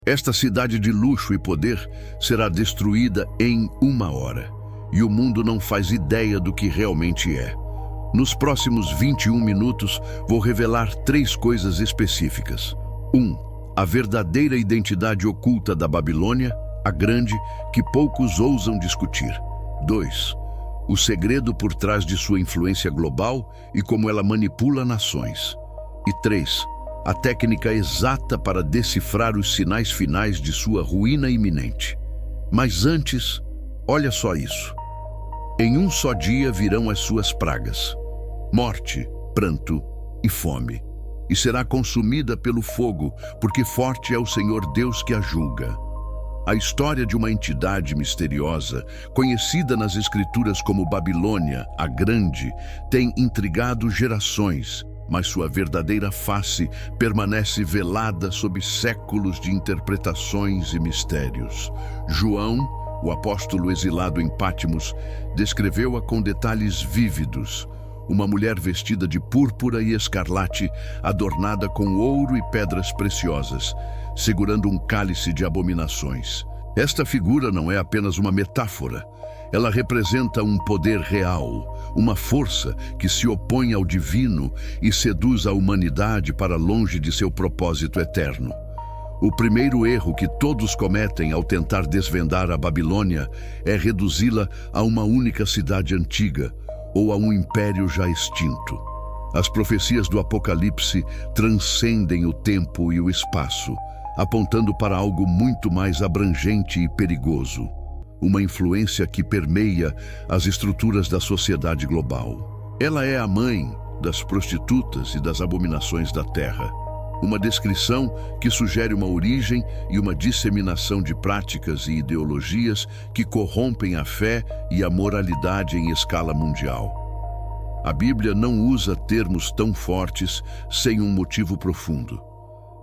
Esta cidade de luxo e poder será destruída em 1 hora, e o mundo não faz ideia do que realmente é. Nos próximos 21 minutos, vou revelar 3 coisas específicas. 1. A verdadeira identidade oculta da Babilônia, a Grande, que poucos ousam discutir. 2. O segredo por trás de sua influência global e como ela manipula nações. E 3. A técnica exata para decifrar os sinais finais de sua ruína iminente. Mas antes, olha só isso. Em um só dia virão as suas pragas: morte, pranto e fome. E será consumida pelo fogo, porque forte é o Senhor Deus que a julga. A história de uma entidade misteriosa, conhecida nas Escrituras como Babilônia, a Grande, tem intrigado gerações, mas sua verdadeira face permanece velada sob séculos de interpretações e mistérios. João, o apóstolo exilado em Pátimos, descreveu-a com detalhes vívidos. Uma mulher vestida de púrpura e escarlate, adornada com ouro e pedras preciosas, segurando um cálice de abominações. Esta figura não é apenas uma metáfora. Ela representa um poder real, uma força que se opõe ao divino e seduz a humanidade para longe de seu propósito eterno. O primeiro erro que todos cometem ao tentar desvendar a Babilônia é reduzi-la a uma única cidade antiga ou a um império já extinto. As profecias do Apocalipse transcendem o tempo e o espaço, apontando para algo muito mais abrangente e perigoso. Uma influência que permeia as estruturas da sociedade global. Ela é a mãe das prostitutas e das abominações da terra. Uma descrição que sugere uma origem e uma disseminação de práticas e ideologias que corrompem a fé e a moralidade em escala mundial. A Bíblia não usa termos tão fortes sem um motivo profundo.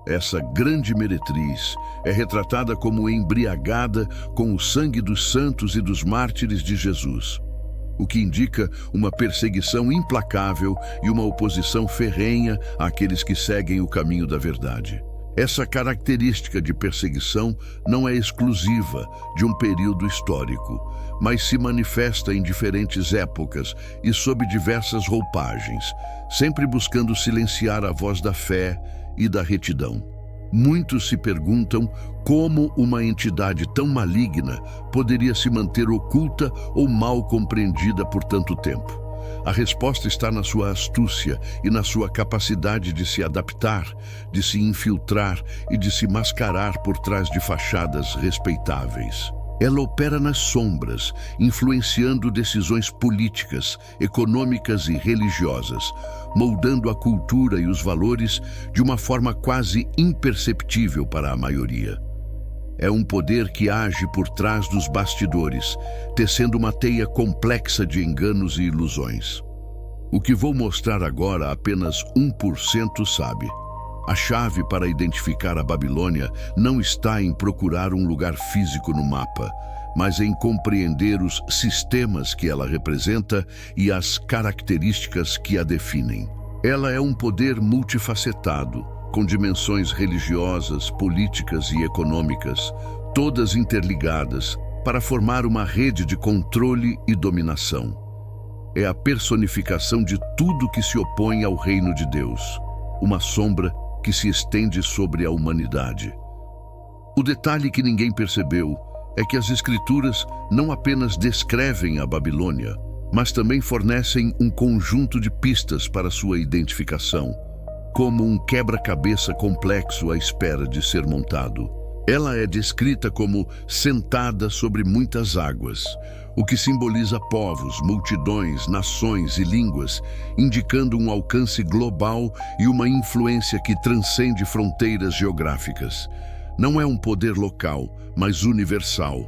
Essa grande meretriz é retratada como embriagada com o sangue dos santos e dos mártires de Jesus, o que indica uma perseguição implacável e uma oposição ferrenha àqueles que seguem o caminho da verdade. Essa característica de perseguição não é exclusiva de um período histórico, mas se manifesta em diferentes épocas e sob diversas roupagens, sempre buscando silenciar a voz da fé e da retidão. Muitos se perguntam como uma entidade tão maligna poderia se manter oculta ou mal compreendida por tanto tempo. A resposta está na sua astúcia e na sua capacidade de se adaptar, de se infiltrar e de se mascarar por trás de fachadas respeitáveis. Ela opera nas sombras, influenciando decisões políticas, econômicas e religiosas, moldando a cultura e os valores de uma forma quase imperceptível para a maioria. É um poder que age por trás dos bastidores, tecendo uma teia complexa de enganos e ilusões. O que vou mostrar agora apenas 1% sabe. A chave para identificar a Babilônia não está em procurar um lugar físico no mapa, mas em compreender os sistemas que ela representa e as características que a definem. Ela é um poder multifacetado, com dimensões religiosas, políticas e econômicas, todas interligadas, para formar uma rede de controle e dominação. É a personificação de tudo que se opõe ao reino de Deus, uma sombra que se estende sobre a humanidade. O detalhe que ninguém percebeu é que as Escrituras não apenas descrevem a Babilônia, mas também fornecem um conjunto de pistas para sua identificação, como um quebra-cabeça complexo à espera de ser montado. Ela é descrita como sentada sobre muitas águas, o que simboliza povos, multidões, nações e línguas, indicando um alcance global e uma influência que transcende fronteiras geográficas. Não é um poder local, mas universal,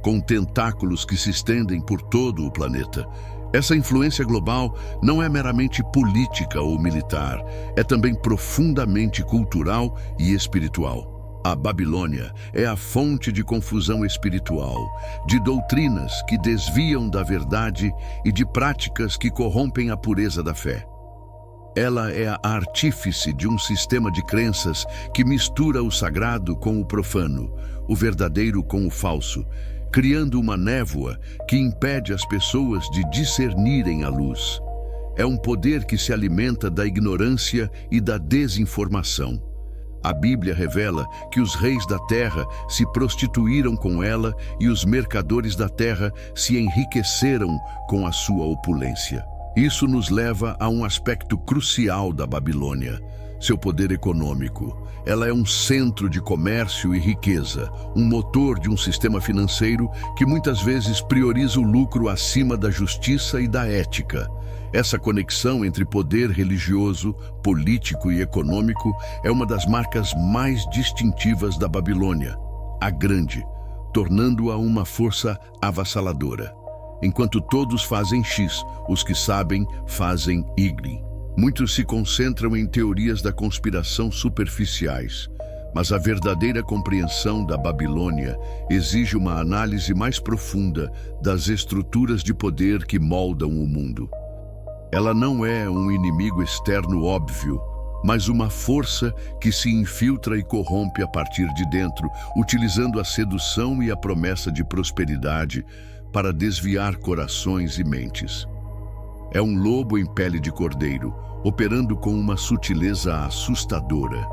com tentáculos que se estendem por todo o planeta. Essa influência global não é meramente política ou militar, é também profundamente cultural e espiritual. A Babilônia é a fonte de confusão espiritual, de doutrinas que desviam da verdade e de práticas que corrompem a pureza da fé. Ela é a artífice de um sistema de crenças que mistura o sagrado com o profano, o verdadeiro com o falso, criando uma névoa que impede as pessoas de discernirem a luz. É um poder que se alimenta da ignorância e da desinformação. A Bíblia revela que os reis da terra se prostituíram com ela e os mercadores da terra se enriqueceram com a sua opulência. Isso nos leva a um aspecto crucial da Babilônia, seu poder econômico. Ela é um centro de comércio e riqueza, um motor de um sistema financeiro que muitas vezes prioriza o lucro acima da justiça e da ética. Essa conexão entre poder religioso, político e econômico é uma das marcas mais distintivas da Babilônia, a Grande, tornando-a uma força avassaladora. Enquanto todos fazem X, os que sabem fazem Y. Muitos se concentram em teorias da conspiração superficiais, mas a verdadeira compreensão da Babilônia exige uma análise mais profunda das estruturas de poder que moldam o mundo. Ela não é um inimigo externo óbvio, mas uma força que se infiltra e corrompe a partir de dentro, utilizando a sedução e a promessa de prosperidade para desviar corações e mentes. É um lobo em pele de cordeiro, operando com uma sutileza assustadora.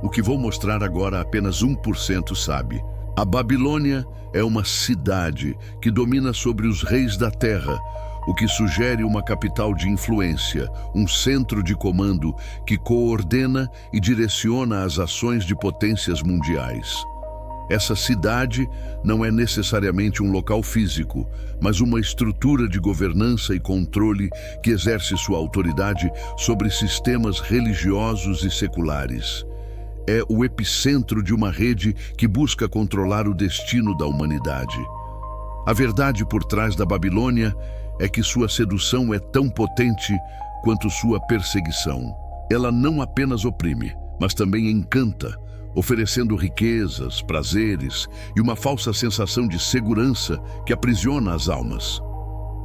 O que vou mostrar agora apenas 1% sabe. A Babilônia é uma cidade que domina sobre os reis da terra, o que sugere uma capital de influência, um centro de comando que coordena e direciona as ações de potências mundiais. Essa cidade não é necessariamente um local físico, mas uma estrutura de governança e controle que exerce sua autoridade sobre sistemas religiosos e seculares. É o epicentro de uma rede que busca controlar o destino da humanidade. A verdade por trás da Babilônia é que sua sedução é tão potente quanto sua perseguição. Ela não apenas oprime, mas também encanta, oferecendo riquezas, prazeres e uma falsa sensação de segurança que aprisiona as almas.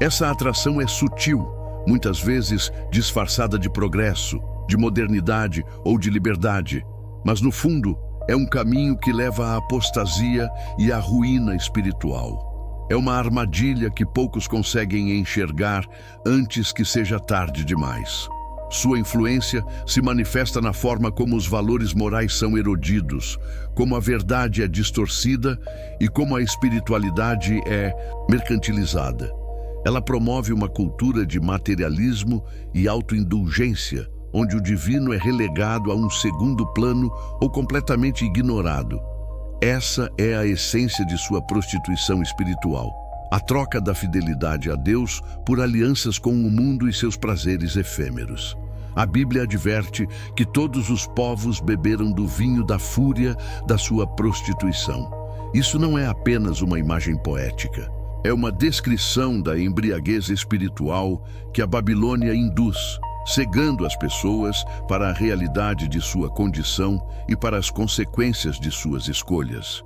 Essa atração é sutil, muitas vezes disfarçada de progresso, de modernidade ou de liberdade, mas no fundo é um caminho que leva à apostasia e à ruína espiritual. É uma armadilha que poucos conseguem enxergar antes que seja tarde demais. Sua influência se manifesta na forma como os valores morais são erodidos, como a verdade é distorcida e como a espiritualidade é mercantilizada. Ela promove uma cultura de materialismo e autoindulgência, onde o divino é relegado a um segundo plano ou completamente ignorado. Essa é a essência de sua prostituição espiritual, a troca da fidelidade a Deus por alianças com o mundo e seus prazeres efêmeros. A Bíblia adverte que todos os povos beberam do vinho da fúria da sua prostituição. Isso não é apenas uma imagem poética. É uma descrição da embriaguez espiritual que a Babilônia induz, cegando as pessoas para a realidade de sua condição e para as consequências de suas escolhas.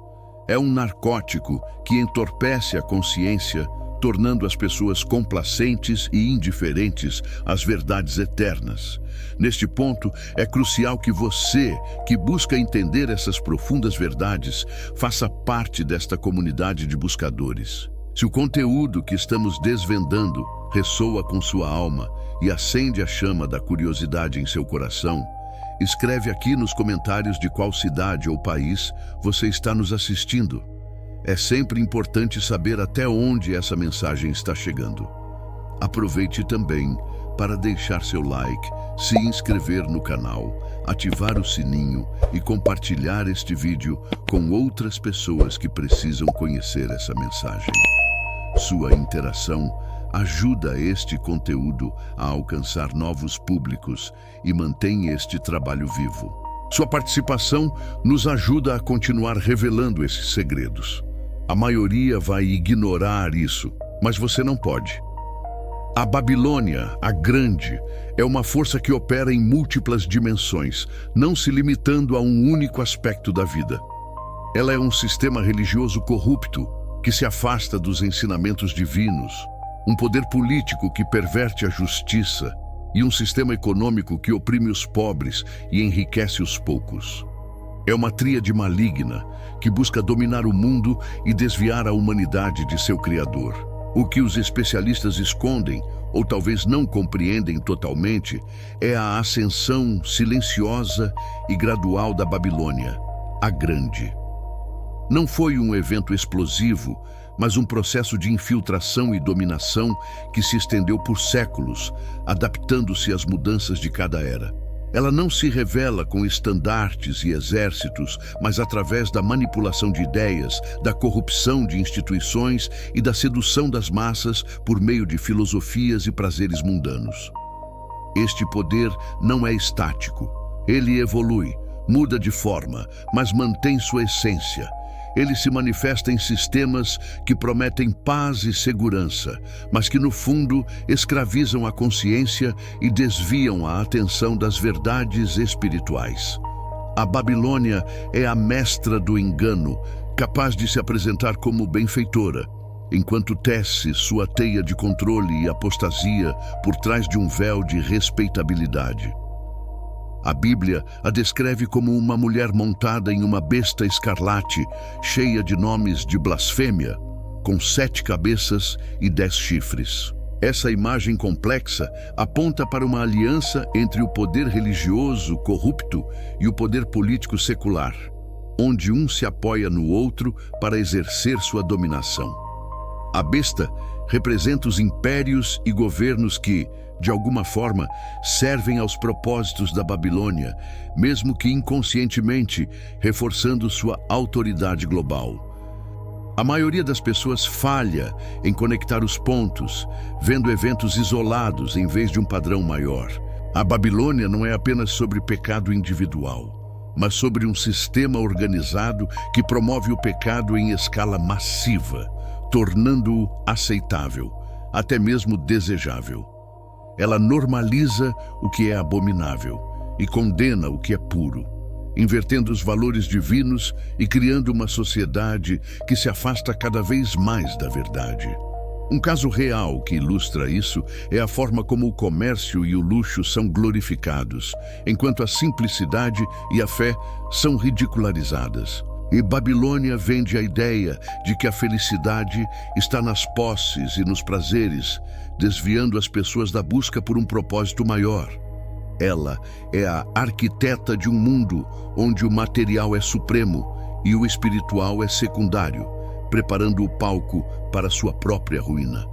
É um narcótico que entorpece a consciência, tornando as pessoas complacentes e indiferentes às verdades eternas. Neste ponto, é crucial que você, que busca entender essas profundas verdades, faça parte desta comunidade de buscadores. Se o conteúdo que estamos desvendando ressoa com sua alma e acende a chama da curiosidade em seu coração, escreve aqui nos comentários de qual cidade ou país você está nos assistindo. É sempre importante saber até onde essa mensagem está chegando. Aproveite também para deixar seu like, se inscrever no canal, ativar o sininho e compartilhar este vídeo com outras pessoas que precisam conhecer essa mensagem. Sua interação ajuda este conteúdo a alcançar novos públicos e mantém este trabalho vivo. Sua participação nos ajuda a continuar revelando esses segredos. A maioria vai ignorar isso, mas você não pode. A Babilônia, a Grande, é uma força que opera em múltiplas dimensões, não se limitando a um único aspecto da vida. Ela é um sistema religioso corrupto, que se afasta dos ensinamentos divinos, um poder político que perverte a justiça e um sistema econômico que oprime os pobres e enriquece os poucos. É uma tríade maligna que busca dominar o mundo e desviar a humanidade de seu Criador. O que os especialistas escondem, ou talvez não compreendem totalmente, é a ascensão silenciosa e gradual da Babilônia, a Grande. Não foi um evento explosivo, mas um processo de infiltração e dominação que se estendeu por séculos, adaptando-se às mudanças de cada era. Ela não se revela com estandartes e exércitos, mas através da manipulação de ideias, da corrupção de instituições e da sedução das massas por meio de filosofias e prazeres mundanos. Este poder não é estático. Ele evolui, muda de forma, mas mantém sua essência. Ele se manifesta em sistemas que prometem paz e segurança, mas que no fundo escravizam a consciência e desviam a atenção das verdades espirituais. A Babilônia é a mestra do engano, capaz de se apresentar como benfeitora, enquanto tece sua teia de controle e apostasia por trás de um véu de respeitabilidade. A Bíblia a descreve como uma mulher montada em uma besta escarlate, cheia de nomes de blasfêmia, com 7 cabeças e 10 chifres. Essa imagem complexa aponta para uma aliança entre o poder religioso corrupto e o poder político secular, onde um se apoia no outro para exercer sua dominação. A besta representa os impérios e governos que, de alguma forma, servem aos propósitos da Babilônia, mesmo que inconscientemente, reforçando sua autoridade global. A maioria das pessoas falha em conectar os pontos, vendo eventos isolados em vez de um padrão maior. A Babilônia não é apenas sobre pecado individual, mas sobre um sistema organizado que promove o pecado em escala massiva, tornando-o aceitável, até mesmo desejável. Ela normaliza o que é abominável e condena o que é puro, invertendo os valores divinos e criando uma sociedade que se afasta cada vez mais da verdade. Um caso real que ilustra isso é a forma como o comércio e o luxo são glorificados, enquanto a simplicidade e a fé são ridicularizadas. E Babilônia vende a ideia de que a felicidade está nas posses e nos prazeres, desviando as pessoas da busca por um propósito maior. Ela é a arquiteta de um mundo onde o material é supremo e o espiritual é secundário, preparando o palco para sua própria ruína.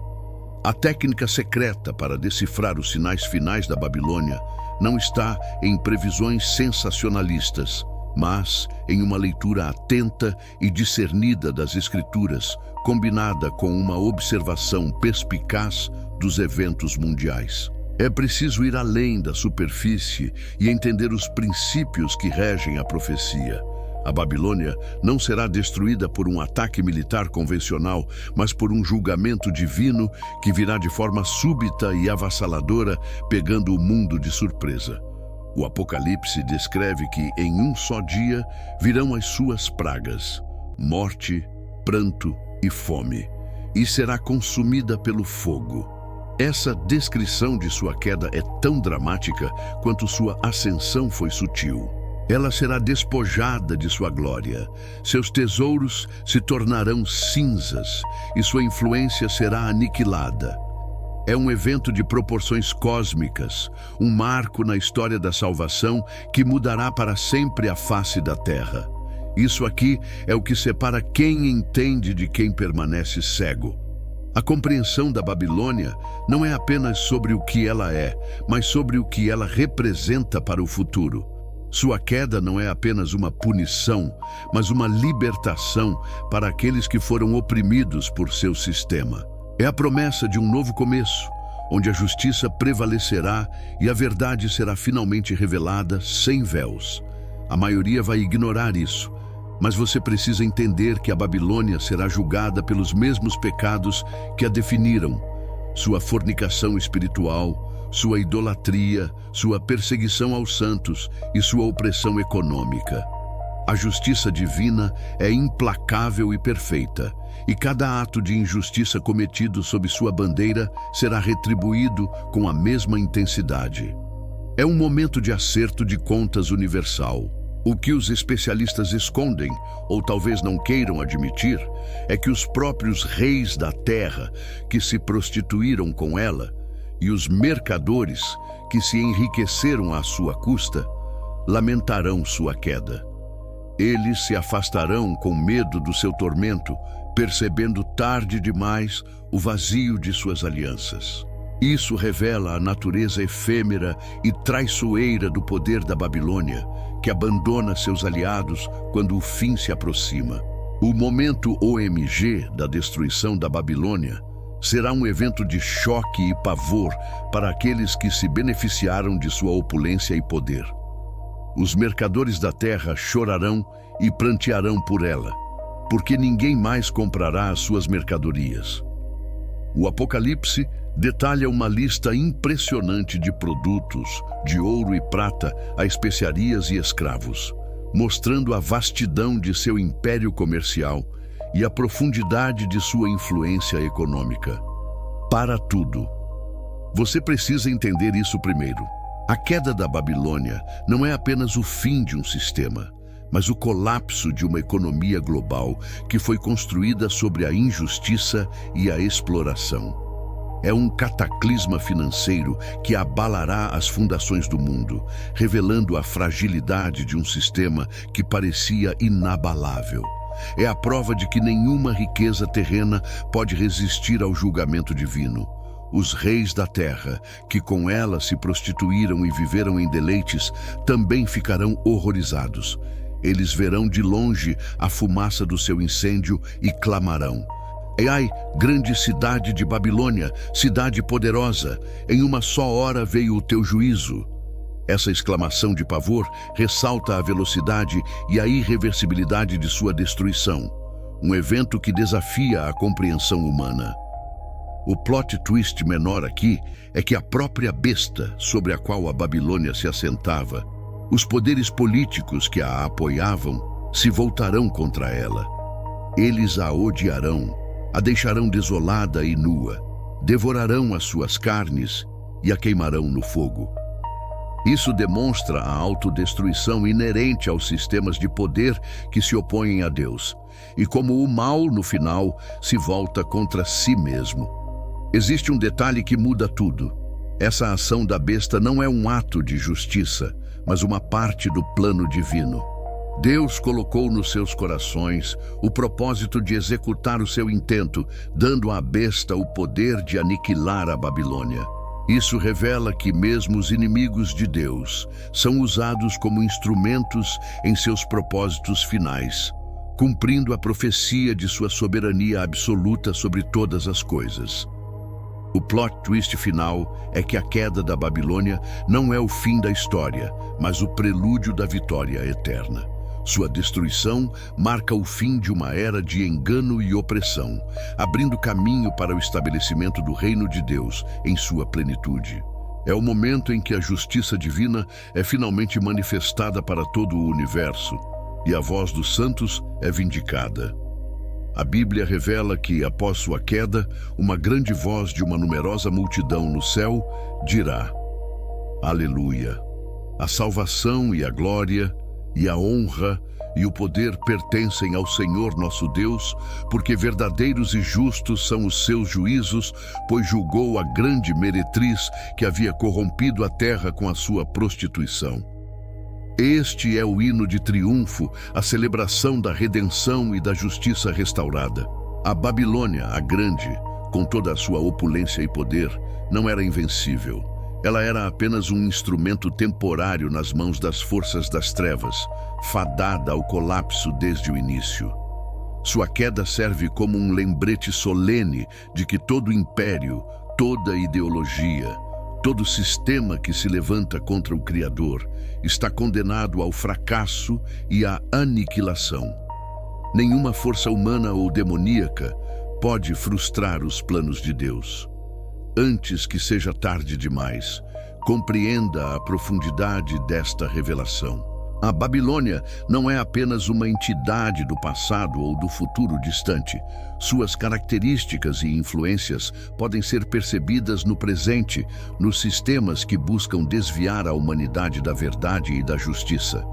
A técnica secreta para decifrar os sinais finais da Babilônia não está em previsões sensacionalistas, mas em uma leitura atenta e discernida das Escrituras, combinada com uma observação perspicaz dos eventos mundiais. É preciso ir além da superfície e entender os princípios que regem a profecia. A Babilônia não será destruída por um ataque militar convencional, mas por um julgamento divino que virá de forma súbita e avassaladora, pegando o mundo de surpresa. O Apocalipse descreve que, em um só dia, virão as suas pragas, morte, pranto e fome, e será consumida pelo fogo. Essa descrição de sua queda é tão dramática quanto sua ascensão foi sutil. Ela será despojada de sua glória, seus tesouros se tornarão cinzas e sua influência será aniquilada. É um evento de proporções cósmicas, um marco na história da salvação que mudará para sempre a face da terra. Isso aqui é o que separa quem entende de quem permanece cego. A compreensão da Babilônia não é apenas sobre o que ela é, mas sobre o que ela representa para o futuro. Sua queda não é apenas uma punição, mas uma libertação para aqueles que foram oprimidos por seu sistema. É a promessa de um novo começo, onde a justiça prevalecerá e a verdade será finalmente revelada sem véus. A maioria vai ignorar isso, mas você precisa entender que a Babilônia será julgada pelos mesmos pecados que a definiram: sua fornicação espiritual, sua idolatria, sua perseguição aos santos e sua opressão econômica. A justiça divina é implacável e perfeita, e cada ato de injustiça cometido sob sua bandeira será retribuído com a mesma intensidade. É um momento de acerto de contas universal. O que os especialistas escondem, ou talvez não queiram admitir, é que os próprios reis da terra que se prostituíram com ela e os mercadores que se enriqueceram à sua custa lamentarão sua queda. Eles se afastarão com medo do seu tormento, percebendo tarde demais o vazio de suas alianças. Isso revela a natureza efêmera e traiçoeira do poder da Babilônia, que abandona seus aliados quando o fim se aproxima. O momento OMG da destruição da Babilônia será um evento de choque e pavor para aqueles que se beneficiaram de sua opulência e poder. Os mercadores da terra chorarão e prantearão por ela, porque ninguém mais comprará as suas mercadorias. O Apocalipse detalha uma lista impressionante de produtos, de ouro e prata a especiarias e escravos, mostrando a vastidão de seu império comercial e a profundidade de sua influência econômica. Para tudo. Você precisa entender isso primeiro. A queda da Babilônia não é apenas o fim de um sistema, mas o colapso de uma economia global que foi construída sobre a injustiça e a exploração. É um cataclisma financeiro que abalará as fundações do mundo, revelando a fragilidade de um sistema que parecia inabalável. É a prova de que nenhuma riqueza terrena pode resistir ao julgamento divino. Os reis da terra, que com ela se prostituíram e viveram em deleites, também ficarão horrorizados. Eles verão de longe a fumaça do seu incêndio e clamarão: Ai, grande cidade de Babilônia, cidade poderosa, em uma só hora veio o teu juízo. Essa exclamação de pavor ressalta a velocidade e a irreversibilidade de sua destruição, um evento que desafia a compreensão humana. O plot twist menor aqui é que a própria besta sobre a qual a Babilônia se assentava, os poderes políticos que a apoiavam, se voltarão contra ela. Eles a odiarão, a deixarão desolada e nua, devorarão as suas carnes e a queimarão no fogo. Isso demonstra a autodestruição inerente aos sistemas de poder que se opõem a Deus, e como o mal, no final, se volta contra si mesmo. Existe um detalhe que muda tudo. Essa ação da besta não é um ato de justiça, mas uma parte do plano divino. Deus colocou nos seus corações o propósito de executar o seu intento, dando à besta o poder de aniquilar a Babilônia. Isso revela que mesmo os inimigos de Deus são usados como instrumentos em seus propósitos finais, cumprindo a profecia de sua soberania absoluta sobre todas as coisas. O plot twist final é que a queda da Babilônia não é o fim da história, mas o prelúdio da vitória eterna. Sua destruição marca o fim de uma era de engano e opressão, abrindo caminho para o estabelecimento do reino de Deus em sua plenitude. É o momento em que a justiça divina é finalmente manifestada para todo o universo e a voz dos santos é vindicada. A Bíblia revela que, após sua queda, uma grande voz de uma numerosa multidão no céu dirá: Aleluia! A salvação e a glória e a honra e o poder pertencem ao Senhor nosso Deus, porque verdadeiros e justos são os seus juízos, pois julgou a grande meretriz que havia corrompido a terra com a sua prostituição. Este é o hino de triunfo, a celebração da redenção e da justiça restaurada. A Babilônia, a grande, com toda a sua opulência e poder, não era invencível. Ela era apenas um instrumento temporário nas mãos das forças das trevas, fadada ao colapso desde o início. Sua queda serve como um lembrete solene de que todo império, toda ideologia, todo sistema que se levanta contra o Criador está condenado ao fracasso e à aniquilação. Nenhuma força humana ou demoníaca pode frustrar os planos de Deus. Antes que seja tarde demais, compreenda a profundidade desta revelação. A Babilônia não é apenas uma entidade do passado ou do futuro distante. Suas características e influências podem ser percebidas no presente, nos sistemas que buscam desviar a humanidade da verdade e da justiça.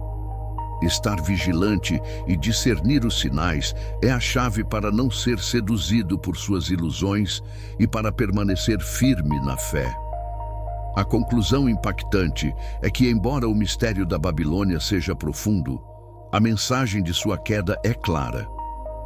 Estar vigilante e discernir os sinais é a chave para não ser seduzido por suas ilusões e para permanecer firme na fé. A conclusão impactante é que, embora o mistério da Babilônia seja profundo, a mensagem de sua queda é clara.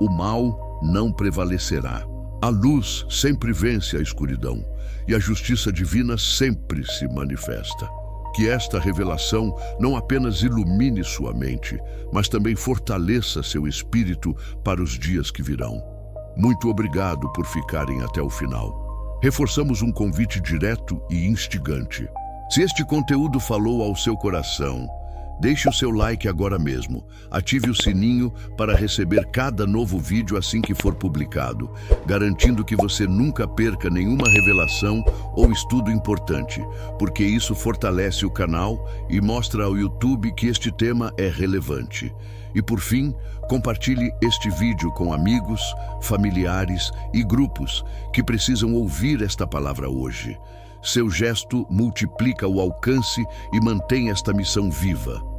O mal não prevalecerá. A luz sempre vence a escuridão e a justiça divina sempre se manifesta. Que esta revelação não apenas ilumine sua mente, mas também fortaleça seu espírito para os dias que virão. Muito obrigado por ficarem até o final. Reforçamos um convite direto e instigante. Se este conteúdo falou ao seu coração, deixe o seu like agora mesmo. Ative o sininho para receber cada novo vídeo assim que for publicado, garantindo que você nunca perca nenhuma revelação ou estudo importante, porque isso fortalece o canal e mostra ao YouTube que este tema é relevante. E por fim, compartilhe este vídeo com amigos, familiares e grupos que precisam ouvir esta palavra hoje. Seu gesto multiplica o alcance e mantém esta missão viva.